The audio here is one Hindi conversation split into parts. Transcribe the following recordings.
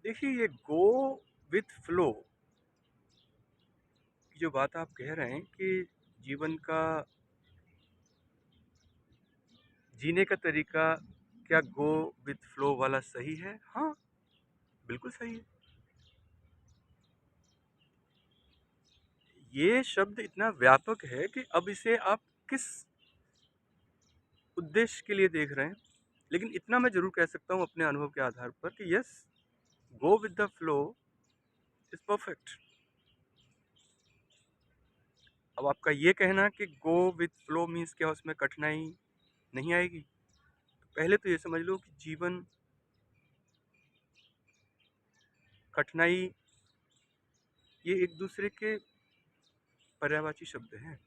देखिए, ये गो विथ फ्लो की जो बात आप कह रहे हैं कि जीवन का जीने का तरीका क्या गो विथ फ्लो वाला सही है? हाँ, बिल्कुल सही है। ये शब्द इतना व्यापक है कि अब इसे आप किस उद्देश्य के लिए देख रहे हैं, लेकिन इतना मैं ज़रूर कह सकता हूँ अपने अनुभव के आधार पर कि yes, go with the flow is perfect. अब आपका ये कहना कि गो विद फ्लो मीन्स क्या उसमें कठिनाई नहीं आएगी? पहले तो ये समझ लो कि जीवन, कठिनाई ये एक दूसरे के पर्यायवाची शब्द हैं।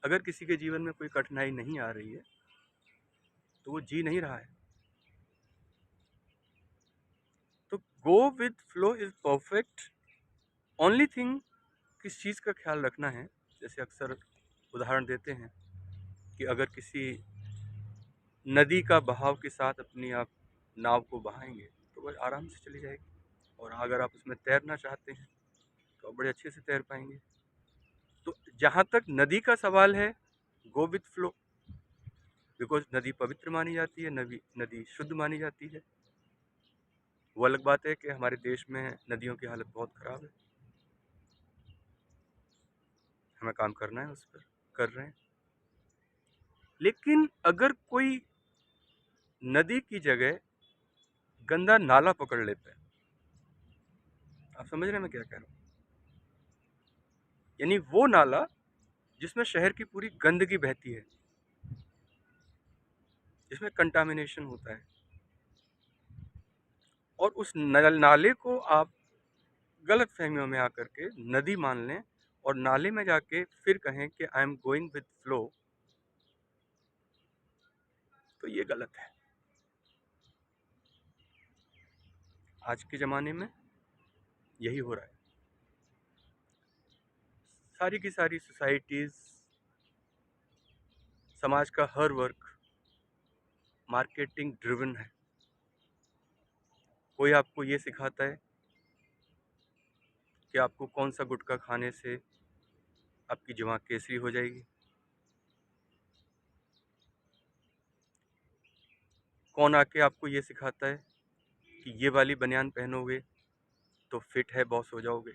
अगर किसी के जीवन में कोई कठिनाई नहीं आ रही है तो वो जी नहीं रहा है। तो go with flow is perfect. Only thing, किस चीज़ का ख्याल रखना है, जैसे अक्सर उदाहरण देते हैं कि अगर किसी नदी का बहाव के साथ अपनी आप नाव को बहाएंगे तो वह आराम से चली जाएगी, और अगर आप उसमें तैरना चाहते हैं तो आप बड़े अच्छे से तैर पाएंगे। तो जहाँ तक नदी का सवाल है, गो विथ फ्लो, बिकॉज नदी पवित्र मानी जाती है, नदी शुद्ध मानी जाती है। वो अलग बात है कि हमारे देश में नदियों की हालत बहुत ख़राब है, हमें काम करना है उस पर, कर रहे हैं। लेकिन अगर कोई नदी की जगह गंदा नाला पकड़ लेता है, आप समझ रहे हैं मैं क्या कह रहा हूँ? यानी वो नाला जिसमें शहर की पूरी गंदगी बहती है, जिसमें कंटामिनेशन होता है, और उस नाले को आप गलत फहमियों में आकर के नदी मान लें और नाले में जाके फिर कहें कि I am going with flow, तो ये गलत है। आज के ज़माने में यही हो रहा है। सारी की सारी सोसाइटीज़, समाज का हर वर्ग मार्केटिंग ड्रिवन है। कोई आपको ये सिखाता है कि आपको कौन सा गुटखा खाने से आपकी जुबान केसरी हो जाएगी। कौन आके आपको ये सिखाता है कि ये वाली बनियान पहनोगे तो फिट है बॉस हो जाओगे,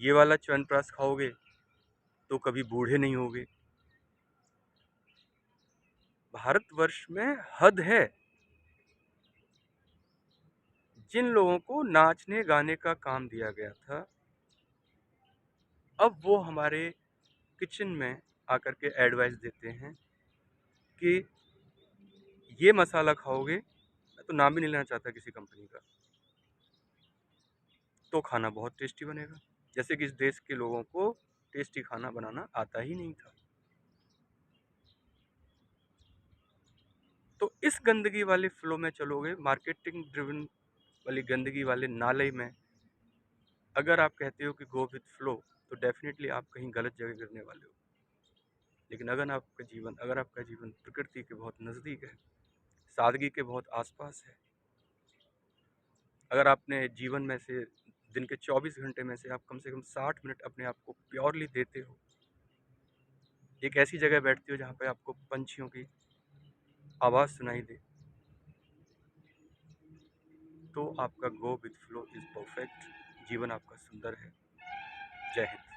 ये वाला च्यवनप्राश खाओगे तो कभी बूढ़े नहीं होगे। भारतवर्ष में हद है। जिन लोगों को नाचने गाने का काम दिया गया था, अब वो हमारे किचन में आकर के एडवाइस देते हैं कि ये मसाला खाओगे, मैं तो नाम भी नहीं लेना चाहता किसी कंपनी का, तो खाना बहुत टेस्टी बनेगा। जैसे कि इस देश के लोगों को टेस्टी खाना बनाना आता ही नहीं था। तो इस गंदगी वाले फ्लो में चलोगे, मार्केटिंग ड्रिवन वाली गंदगी वाले नाले में अगर आप कहते हो कि गो विद फ्लो, तो डेफिनेटली आप कहीं गलत जगह गिरने वाले हो। लेकिन अगर आपका जीवन प्रकृति के बहुत नज़दीक है, सादगी के बहुत आसपास है, अगर आपने जीवन में से दिन के 24 घंटे में से आप कम से कम 60 मिनट अपने आप को प्योरली देते हो, एक ऐसी जगह बैठते हो जहाँ पे आपको पंछियों की आवाज़ सुनाई दे, तो आपका go with flow is perfect. जीवन आपका सुंदर है। जय हिंद।